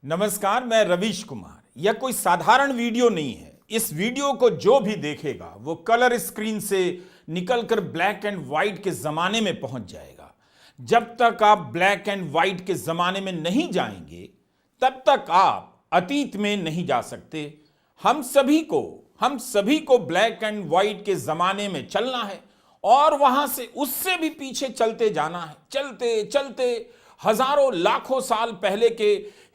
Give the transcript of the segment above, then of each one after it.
नमस्कार, मैं रवीश कुमार। यह कोई साधारण वीडियो नहीं है। इस वीडियो को जो भी देखेगा वो कलर स्क्रीन से निकलकर ब्लैक एंड व्हाइट के जमाने में पहुंच जाएगा। जब तक आप ब्लैक एंड व्हाइट के जमाने में नहीं जाएंगे तब तक आप अतीत में नहीं जा सकते। हम सभी को ब्लैक एंड व्हाइट के जमाने में चलना है और वहां से उससे भी पीछे चलते जाना है। चलते चलते हजारों लाखों साल पहले के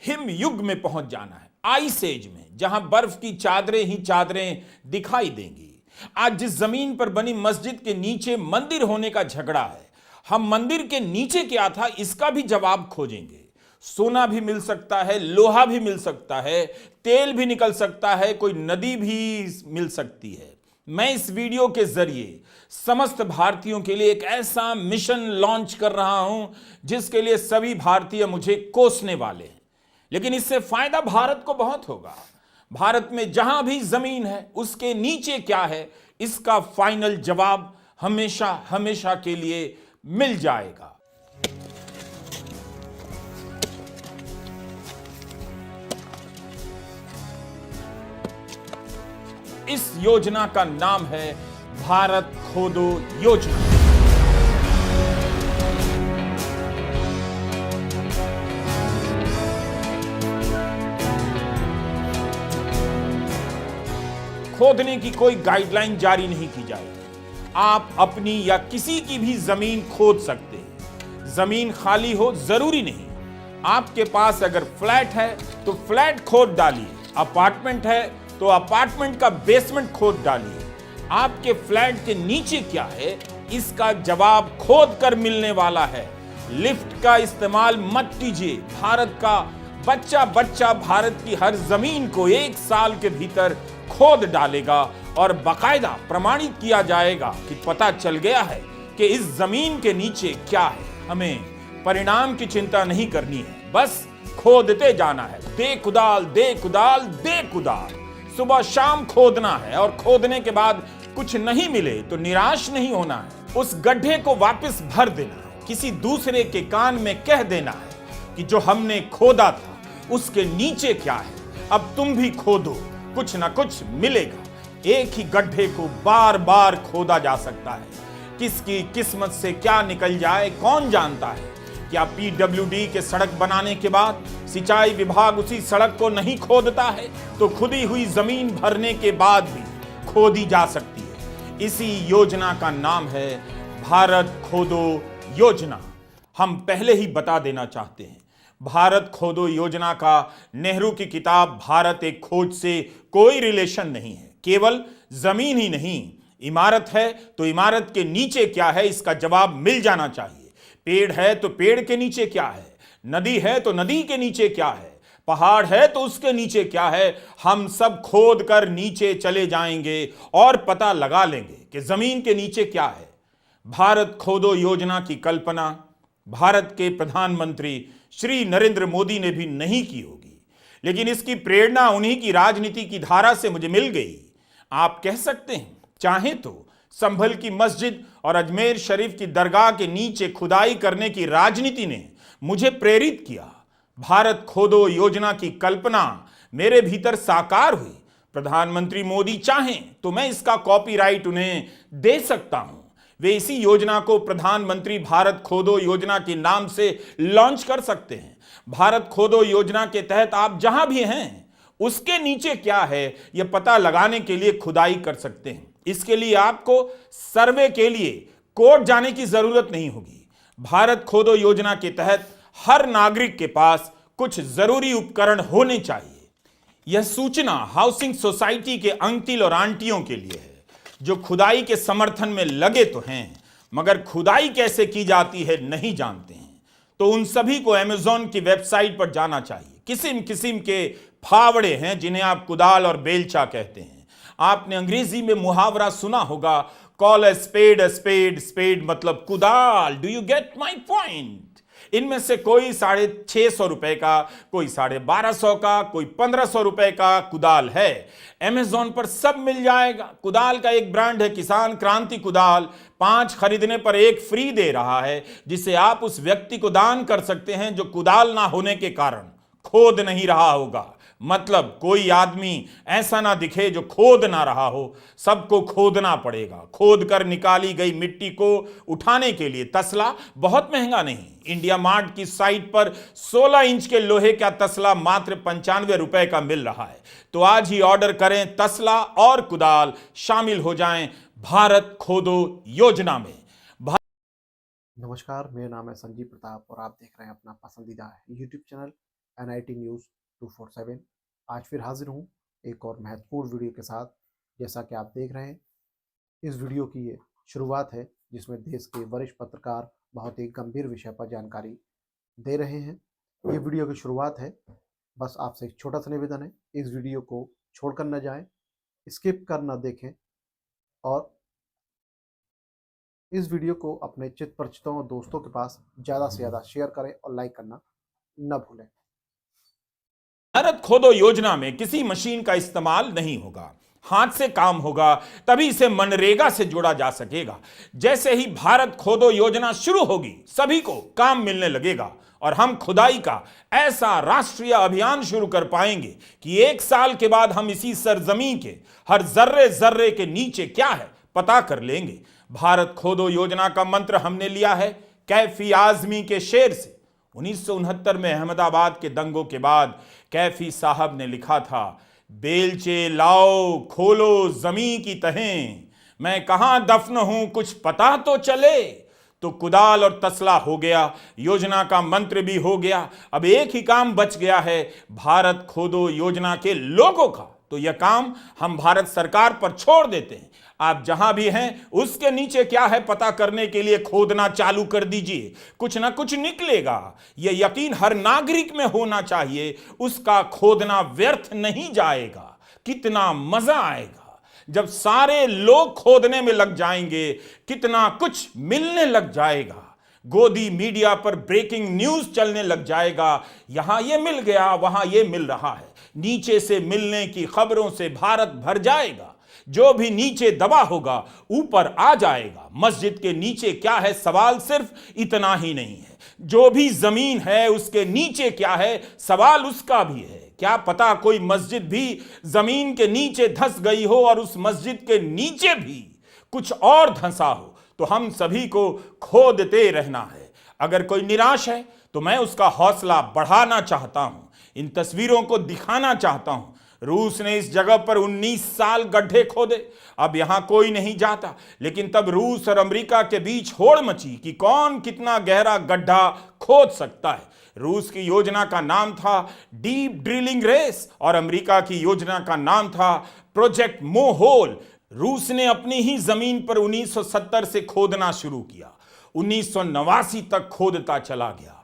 हिम युग में पहुंच जाना है, आइस एज में, जहां बर्फ की चादरें ही चादरें दिखाई देंगी। आज जिस जमीन पर बनी मस्जिद के नीचे मंदिर होने का झगड़ा है, हम मंदिर के नीचे क्या था इसका भी जवाब खोजेंगे। सोना भी मिल सकता है, लोहा भी मिल सकता है, तेल भी निकल सकता है, कोई नदी भी मिल सकती है। मैं इस वीडियो के जरिए समस्त भारतीयों के लिए एक ऐसा मिशन लॉन्च कर रहा हूं जिसके लिए सभी भारतीय मुझे कोसने वाले हैं, लेकिन इससे फायदा भारत को बहुत होगा। भारत में जहां भी जमीन है उसके नीचे क्या है इसका फाइनल जवाब हमेशा हमेशा के लिए मिल जाएगा। इस योजना का नाम है भारत खोदो योजना। खोदने की कोई गाइडलाइन जारी नहीं की जाएगी। आप अपनी या किसी की भी जमीन खोद सकते हैं। जमीन खाली हो जरूरी नहीं। आपके पास अगर फ्लैट है तो फ्लैट खोद डालिए, अपार्टमेंट है तो अपार्टमेंट का बेसमेंट खोद डालिए। आपके फ्लैट के नीचे क्या है इसका जवाब खोद कर मिलने वाला है। लिफ्ट का इस्तेमाल मत कीजिए। भारत का बच्चा बच्चा भारत की हर जमीन को 1 साल के भीतर खोद डालेगा और बाकायदा प्रमाणित किया जाएगा कि पता चल गया है कि इस जमीन के नीचे क्या है। हमें परिणाम की चिंता नहीं करनी है, बस खोदते जाना है। दे कुदाल दे कुदाल दे कुदाल, सुबह शाम खोदना है और खोदने के बाद कुछ नहीं मिले तो निराश नहीं होना है। उस गड्ढे को वापस भर देना है। किसी दूसरे के कान में कह देना है कि जो हमने खोदा था उसके नीचे क्या है, अब तुम भी खोदो, कुछ ना कुछ मिलेगा। एक ही गड्ढे को बार बार खोदा जा सकता है। किसकी किस्मत से क्या निकल जाए कौन जानता है। क्या पीडब्ल्यूडी के सड़क बनाने के बाद सिंचाई विभाग उसी सड़क को नहीं खोदता है तो खुदी हुई जमीन भरने के बाद भी खोदी जा सकती है। इसी योजना का नाम है भारत खोदो योजना। हम पहले ही बता देना चाहते हैं, भारत खोदो योजना का नेहरू की किताब भारत एक खोज से कोई रिलेशन नहीं है। केवल जमीन ही नहीं, इमारत है तो इमारत के नीचे क्या है इसका जवाब मिल जाना चाहिए। पेड़ है तो पेड़ के नीचे क्या है, नदी है तो नदी के नीचे क्या है, पहाड़ है तो उसके नीचे क्या है। हम सब खोद कर नीचे चले जाएंगे और पता लगा लेंगे कि जमीन के नीचे क्या है। भारत खोदो योजना की कल्पना भारत के प्रधानमंत्री श्री नरेंद्र मोदी ने भी नहीं की होगी, लेकिन इसकी प्रेरणा उन्हीं की राजनीति की धारा से मुझे मिल गई। आप कह सकते हैं, चाहे तो संभल की मस्जिद और अजमेर शरीफ की दरगाह के नीचे खुदाई करने की राजनीति ने मुझे प्रेरित किया। भारत खोदो योजना की कल्पना मेरे भीतर साकार हुई। प्रधानमंत्री मोदी चाहें तो मैं इसका कॉपीराइट उन्हें दे सकता हूं। वे इसी योजना को प्रधानमंत्री भारत खोदो योजना के नाम से लॉन्च कर सकते हैं। भारत खोदो योजना के तहत आप जहां भी हैं उसके नीचे क्या है यह पता लगाने के लिए खुदाई कर सकते हैं। इसके लिए आपको सर्वे के लिए कोर्ट जाने की जरूरत नहीं होगी। भारत खोदो योजना के तहत हर नागरिक के पास कुछ जरूरी उपकरण होने चाहिए। यह सूचना हाउसिंग सोसाइटी के अंकल और आंटियों के लिए है जो खुदाई के समर्थन में लगे तो हैं मगर खुदाई कैसे की जाती है नहीं जानते हैं। तो उन सभी को अमेज़न की वेबसाइट पर जाना चाहिए। किस्म किस्म के फावड़े हैं जिन्हें आप कुदाल और बेलचा कहते हैं। आपने अंग्रेजी में मुहावरा सुना होगा, कॉल अ स्पेड, स्पेड मतलब कुदाल। Do you get my point? इनमें से कोई 650 रुपए का, कोई 1250 का, कोई 1500 रुपए का कुदाल है। अमेज़न पर सब मिल जाएगा। कुदाल का एक ब्रांड है किसान क्रांति कुदाल, 5 खरीदने पर 1 फ्री दे रहा है, जिसे आप उस व्यक्ति को दान कर सकते हैं जो कुदाल ना होने के कारण खोद नहीं रहा होगा। मतलब कोई आदमी ऐसा ना दिखे जो खोद ना रहा हो, सबको खोदना पड़ेगा। खोद कर निकाली गई मिट्टी को उठाने के लिए तसला बहुत महंगा नहीं। इंडिया मार्ट की साइट पर 16 इंच के लोहे का तसला मात्र 95 रुपए का मिल रहा है। तो आज ही ऑर्डर करें तसला और कुदाल, शामिल हो जाएं भारत खोदो योजना में। नमस्कार, मेरा नाम है संजीव प्रताप और आप देख रहे हैं अपना पसंदीदा यूट्यूब चैनल NIT न्यूज़ 247। आज फिर हाजिर हूँ एक और महत्वपूर्ण वीडियो के साथ। जैसा कि आप देख रहे हैं, इस वीडियो की ये शुरुआत है जिसमें देश के वरिष्ठ पत्रकार बहुत ही गंभीर विषय पर जानकारी दे रहे हैं। ये वीडियो की शुरुआत है, बस आपसे एक छोटा सा निवेदन है, इस वीडियो को छोड़कर न जाएं, स्किप कर न देखें और इस वीडियो को अपने चित परिचितों और दोस्तों के पास ज़्यादा से ज़्यादा शेयर करें और लाइक करना न भूलें। भारत खोदो योजना में किसी मशीन का इस्तेमाल नहीं होगा, हाथ से काम होगा, तभी इसे मनरेगा से जोड़ा जा सकेगा। जैसे ही भारत खोदो योजना शुरू होगी, सभी को काम मिलने लगेगा और हम खुदाई का ऐसा राष्ट्रीय अभियान शुरू कर पाएंगे कि 1 साल के बाद हम इसी सरजमीन के हर जर्रे जर्रे के नीचे क्या है पता कर लेंगे। भारत खोदो योजना का मंत्र हमने लिया है कैफी आजमी के शेर से। 1969 में अहमदाबाद के दंगों के बाद कैफी साहब ने लिखा था, बेलचे लाओ खोलो जमीन की तहें, मैं कहां दफन हूं कुछ पता तो चले। तो कुदाल और तसला हो गया, योजना का मंत्र भी हो गया। अब एक ही काम बच गया है, भारत खोदो योजना के लोगों का। तो यह काम हम भारत सरकार पर छोड़ देते हैं। आप जहां भी हैं उसके नीचे क्या है पता करने के लिए खोदना चालू कर दीजिए, कुछ ना कुछ निकलेगा। यह यकीन हर नागरिक में होना चाहिए, उसका खोदना व्यर्थ नहीं जाएगा। कितना मजा आएगा जब सारे लोग खोदने में लग जाएंगे, कितना कुछ मिलने लग जाएगा। गोदी मीडिया पर ब्रेकिंग न्यूज चलने लग जाएगा, यहां यह मिल गया, वहां यह मिल रहा है। नीचे से मिलने की खबरों से भारत भर जाएगा। जो भी नीचे दबा होगा ऊपर आ जाएगा। मस्जिद के नीचे क्या है, सवाल सिर्फ इतना ही नहीं है, जो भी जमीन है उसके नीचे क्या है, सवाल उसका भी है। क्या पता कोई मस्जिद भी जमीन के नीचे धंस गई हो और उस मस्जिद के नीचे भी कुछ और धंसा हो। तो हम सभी को खोदते रहना है। अगर कोई निराश है तो मैं उसका हौसला बढ़ाना चाहता हूं, इन तस्वीरों को दिखाना चाहता हूं। रूस ने इस जगह पर 19 साल गड्ढे खोदे, अब यहां कोई नहीं जाता। लेकिन तब रूस और अमेरिका के बीच होड़ मची कि कौन कितना गहरा गड्ढा खोद सकता है। रूस की योजना का नाम था डीप ड्रिलिंग रेस और अमेरिका की योजना का नाम था प्रोजेक्ट मोहोल। रूस ने अपनी ही जमीन पर 1970 से खोदना शुरू किया, 1989 तक खोदता चला गया।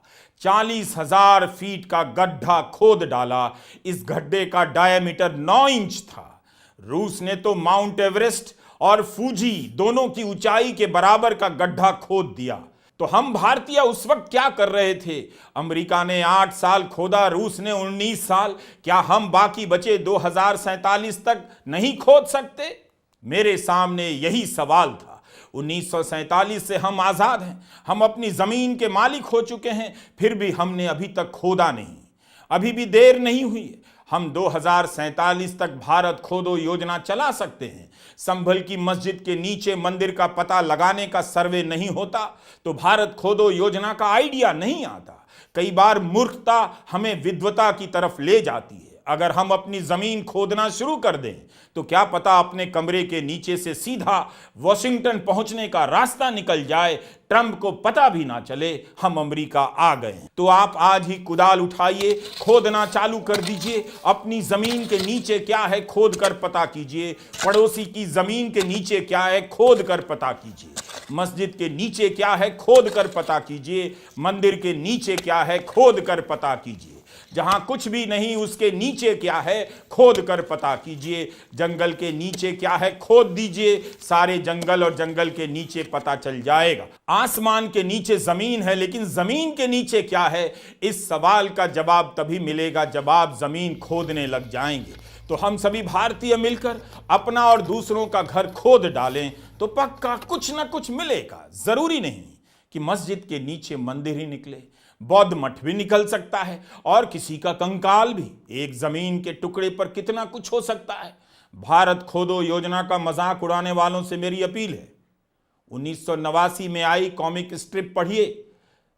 40,000 फीट का गड्ढा खोद डाला। इस गड्ढे का डायमीटर 9 इंच था। रूस ने तो माउंट एवरेस्ट और फूजी दोनों की ऊंचाई के बराबर का गड्ढा खोद दिया। तो हम भारतीय उस वक्त क्या कर रहे थे? अमेरिका ने 8 साल खोदा, रूस ने 19 साल। क्या हम बाकी बचे 2047 तक नहीं खोद सकते? मेरे सामने यही सवाल था। 1947 से हम आज़ाद हैं, हम अपनी ज़मीन के मालिक हो चुके हैं, फिर भी हमने अभी तक खोदा नहीं। अभी भी देर नहीं हुई है, हम 2047 तक भारत खोदो योजना चला सकते हैं। संभल की मस्जिद के नीचे मंदिर का पता लगाने का सर्वे नहीं होता तो भारत खोदो योजना का आइडिया नहीं आता। कई बार मूर्खता हमें विद्वता की तरफ ले जाती है। अगर हम अपनी जमीन खोदना शुरू कर दें तो क्या पता अपने कमरे के नीचे से सीधा वॉशिंगटन पहुंचने का रास्ता निकल जाए, ट्रंप को पता भी ना चले हम अमेरिका आ गए। तो आप आज ही कुदाल उठाइए, खोदना चालू कर दीजिए। अपनी जमीन के नीचे क्या है खोद कर पता कीजिए, पड़ोसी की जमीन के नीचे क्या है खोद कर पता कीजिए, मस्जिद के नीचे क्या है खोद कर पता कीजिए, मंदिर के नीचे क्या है खोद कर पता कीजिए। जहां कुछ भी नहीं उसके नीचे क्या है खोद कर पता कीजिए। जंगल के नीचे क्या है खोद दीजिए, सारे जंगल और जंगल के नीचे पता चल जाएगा। आसमान के नीचे जमीन है, लेकिन जमीन के नीचे क्या है, इस सवाल का जवाब तभी मिलेगा जब आप जमीन खोदने लग जाएंगे। तो हम सभी भारतीय मिलकर अपना और दूसरों का घर खोद डालें तो पक्का कुछ ना कुछ मिलेगा। जरूरी नहीं कि मस्जिद के नीचे मंदिर ही निकले, बौद्ध मठ भी निकल सकता है और किसी का कंकाल भी। एक जमीन के टुकड़े पर कितना कुछ हो सकता है। भारत खोदो योजना का मजाक उड़ाने वालों से मेरी अपील है, 1989 में आई कॉमिक स्ट्रिप पढ़िए।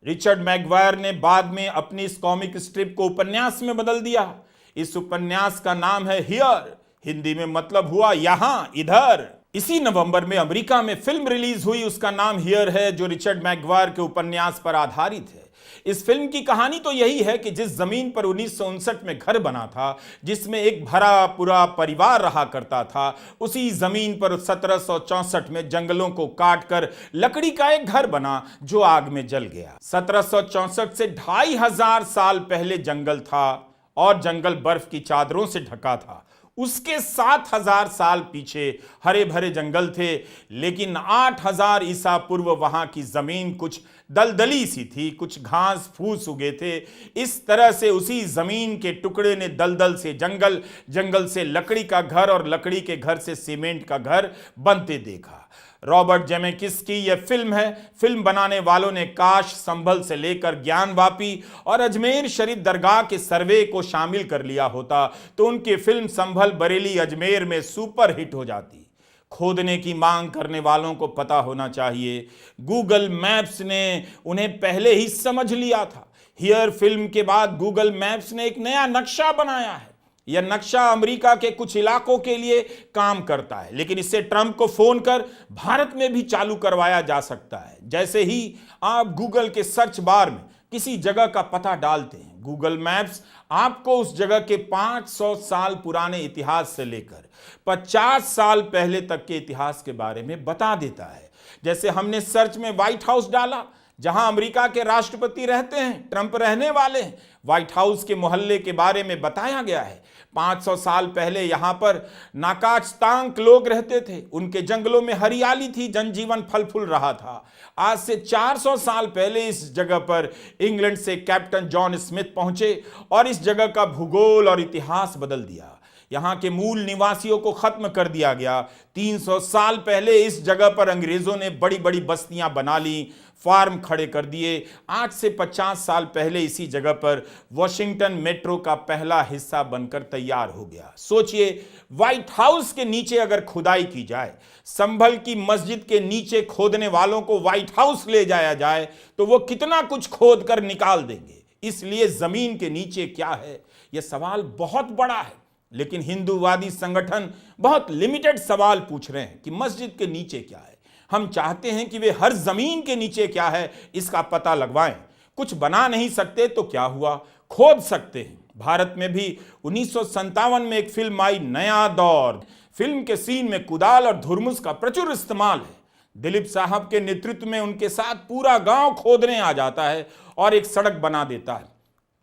रिचर्ड मैगवायर ने बाद में अपनी इस कॉमिक स्ट्रिप को उपन्यास में बदल दिया। इस उपन्यास का नाम है हियर, हिंदी में मतलब हुआ यहां, इधर। इसी नवंबर में अमेरिका में फिल्म रिलीज हुई, उसका नाम हियर है, जो रिचर्ड मैगवायर के उपन्यास पर आधारित है। इस फिल्म की कहानी तो यही है कि जिस जमीन पर 1959 में घर बना था, जिसमें एक भरा पूरा परिवार रहा करता था, उसी जमीन पर 1764 में जंगलों को काटकर लकड़ी का एक घर बना जो आग में जल गया। 1764 से 2500 साल पहले जंगल था और जंगल बर्फ की चादरों से ढका था। उसके 7000 साल पीछे हरे भरे जंगल थे, लेकिन 8000 ईसा पूर्व वहां की जमीन कुछ दलदली सी थी, कुछ घास फूस उगे थे। इस तरह से उसी जमीन के टुकड़े ने दलदल से जंगल, जंगल से लकड़ी का घर और लकड़ी के घर से सीमेंट का घर बनते देखा। रॉबर्ट जेमेकिस की यह फिल्म है। फिल्म बनाने वालों ने काश, संभल से लेकर ज्ञानवापी और अजमेर शरीफ दरगाह के सर्वे को शामिल कर लिया होता तो उनकी फिल्म संभल बरेली अजमेर में सुपर हिट हो जाती। खोदने की मांग करने वालों को पता होना चाहिए, गूगल मैप्स ने उन्हें पहले ही समझ लिया था। हियर फिल्म के बाद गूगल मैप्स ने एक नया नक्शा बनाया है। यह नक्शा अमेरिका के कुछ इलाकों के लिए काम करता है, लेकिन इससे ट्रंप को फोन कर भारत में भी चालू करवाया जा सकता है। जैसे ही आप गूगल के सर्च बार में किसी जगह का पता डालते हैं, गूगल मैप्स आपको उस जगह के 500 साल पुराने इतिहास से लेकर 50 साल पहले तक के इतिहास के बारे में बता देता है। जैसे हमने सर्च में व्हाइट हाउस डाला, जहां अमेरिका के राष्ट्रपति रहते हैं, ट्रंप रहने वाले हैं। व्हाइट हाउस के मोहल्ले के बारे में बताया गया है। 500 साल पहले यहां पर नाकाचतांक लोग रहते थे, उनके जंगलों में हरियाली थी, जनजीवन फल फूल रहा था। आज से 400 साल पहले इस जगह पर इंग्लैंड से कैप्टन जॉन स्मिथ पहुंचे और इस जगह का भूगोल और इतिहास बदल दिया। यहां के मूल निवासियों को खत्म कर दिया गया। 300 साल पहले इस जगह पर अंग्रेजों ने बड़ी बड़ी बस्तियां बना ली, फार्म खड़े कर दिए। आज से 50 साल पहले इसी जगह पर वॉशिंगटन मेट्रो का पहला हिस्सा बनकर तैयार हो गया। सोचिए, व्हाइट हाउस के नीचे अगर खुदाई की जाए, संभल की मस्जिद के नीचे खोदने वालों को व्हाइट हाउस ले जाया जाए तो वो कितना कुछ खोद कर निकाल देंगे। इसलिए जमीन के नीचे क्या है, यह सवाल बहुत बड़ा है, लेकिन हिंदूवादी संगठन बहुत लिमिटेड सवाल पूछ रहे हैं कि मस्जिद के नीचे क्या है। हम चाहते हैं कि वे हर जमीन के नीचे क्या है इसका पता लगवाएं। कुछ बना नहीं सकते तो क्या हुआ, खोद सकते हैं। भारत में भी 1957 में एक फिल्म आई, नया दौर। फिल्म के सीन में कुदाल और धुरमुस का प्रचुर इस्तेमाल है। दिलीप साहब के नेतृत्व में उनके साथ पूरा गांव खोदने आ जाता है और एक सड़क बना देता है।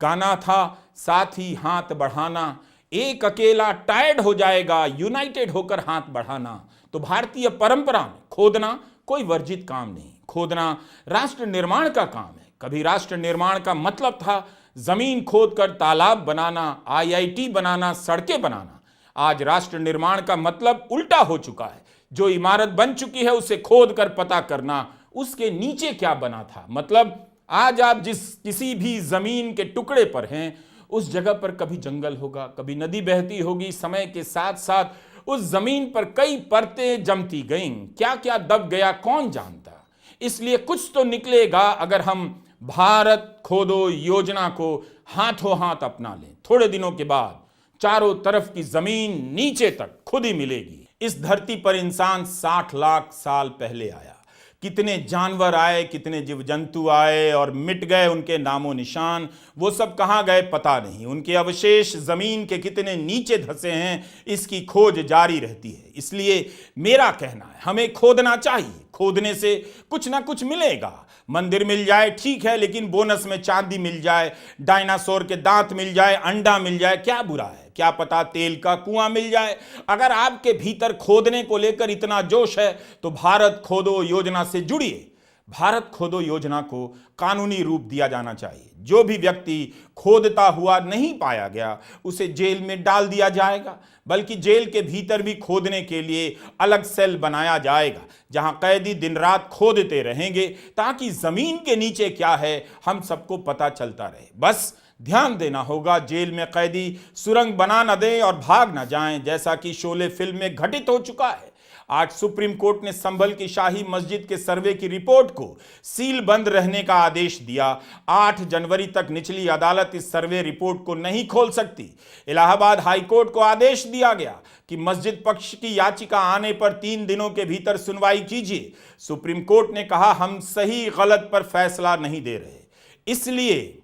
गाना था, साथ ही हाथ बढ़ाना, एक अकेला टायर्ड हो जाएगा, यूनाइटेड होकर हाथ बढ़ाना। तो भारतीय परंपरा में खोदना कोई वर्जित काम नहीं, खोदना राष्ट्र निर्माण का काम है। कभी राष्ट्र निर्माण का मतलब था जमीन खोदकर तालाब बनाना, आईआईटी बनाना, सड़कें बनाना। आज राष्ट्र निर्माण का मतलब उल्टा हो चुका है। जो इमारत बन चुकी है उसे खोद कर पता करना उसके नीचे क्या बना था। मतलब आज आप जिस किसी भी जमीन के टुकड़े पर हैं, उस जगह पर कभी जंगल होगा, कभी नदी बहती होगी। समय के साथ साथ उस जमीन पर कई परतें जमती गईं, क्या क्या दब गया कौन जानता। इसलिए कुछ तो निकलेगा अगर हम भारत खोदो योजना को हाथों हाथ अपना लें। थोड़े दिनों के बाद चारों तरफ की जमीन नीचे तक खुद ही मिलेगी। इस धरती पर इंसान 60 लाख साल पहले आया। कितने जानवर आए, कितने जीव जंतु आए और मिट गए, उनके नामो निशान वो सब कहाँ गए पता नहीं। उनके अवशेष जमीन के कितने नीचे धंसे हैं, इसकी खोज जारी रहती है। इसलिए मेरा कहना है, हमें खोदना चाहिए। खोदने से कुछ ना कुछ मिलेगा। मंदिर मिल जाए ठीक है, लेकिन बोनस में चांदी मिल जाए, डायनासोर के दांत मिल जाए, अंडा मिल जाए, क्या बुरा है। क्या पता तेल का कुआं मिल जाए। अगर आपके भीतर खोदने को लेकर इतना जोश है तो भारत खोदो योजना से जुड़िए। भारत खोदो योजना को कानूनी रूप दिया जाना चाहिए। जो भी व्यक्ति खोदता हुआ नहीं पाया गया उसे जेल में डाल दिया जाएगा, बल्कि जेल के भीतर भी खोदने के लिए अलग सेल बनाया जाएगा जहां कैदी दिन रात खोदते रहेंगे ताकि जमीन के नीचे क्या है हम सबको पता चलता रहे। बस ध्यान देना होगा जेल में कैदी सुरंग बना न दें और भाग न जाएं, जैसा कि शोले फिल्म में घटित हो चुका है। आज सुप्रीम कोर्ट ने संभल की शाही मस्जिद के सर्वे की रिपोर्ट को सील बंद रहने का आदेश दिया। 8 जनवरी तक निचली अदालत इस सर्वे रिपोर्ट को नहीं खोल सकती। इलाहाबाद हाई कोर्ट को आदेश दिया गया कि मस्जिद पक्ष की याचिका आने पर 3 दिनों के भीतर सुनवाई कीजिए। सुप्रीम कोर्ट ने कहा हम सही गलत पर फैसला नहीं दे रहे, इसलिए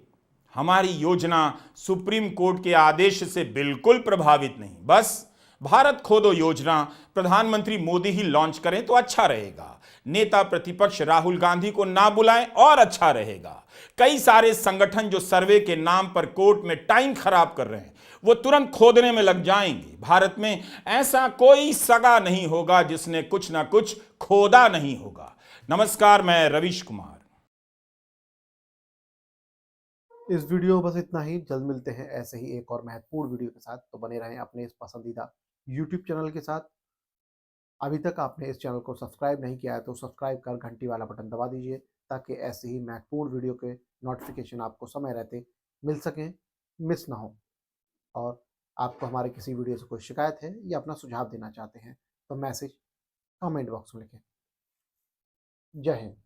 हमारी योजना सुप्रीम कोर्ट के आदेश से बिल्कुल प्रभावित नहीं। बस भारत खोदो योजना प्रधानमंत्री मोदी ही लॉन्च करें तो अच्छा रहेगा। नेता प्रतिपक्ष राहुल गांधी को ना बुलाएं और अच्छा रहेगा। कई सारे संगठन जो सर्वे के नाम पर कोर्ट में टाइम खराब कर रहे हैं वो तुरंत खोदने में लग जाएंगे। भारत में ऐसा कोई सगा नहीं होगा जिसने कुछ ना कुछ खोदा नहीं होगा। नमस्कार, मैं रविश कुमार। इस वीडियो में बस इतना ही। जल्द मिलते हैं ऐसे ही एक और महत्वपूर्ण वीडियो के साथ। तो बने रहें अपने इस पसंदीदा YouTube चैनल के साथ। अभी तक आपने इस चैनल को सब्सक्राइब नहीं किया है तो सब्सक्राइब कर घंटी वाला बटन दबा दीजिए ताकि ऐसे ही महत्वपूर्ण वीडियो के नोटिफिकेशन आपको समय रहते मिल सकें, मिस ना हो। और आपको हमारे किसी वीडियो से कोई शिकायत है या अपना सुझाव देना चाहते हैं तो मैसेज कमेंट बॉक्स में लिखें। जय हिंद।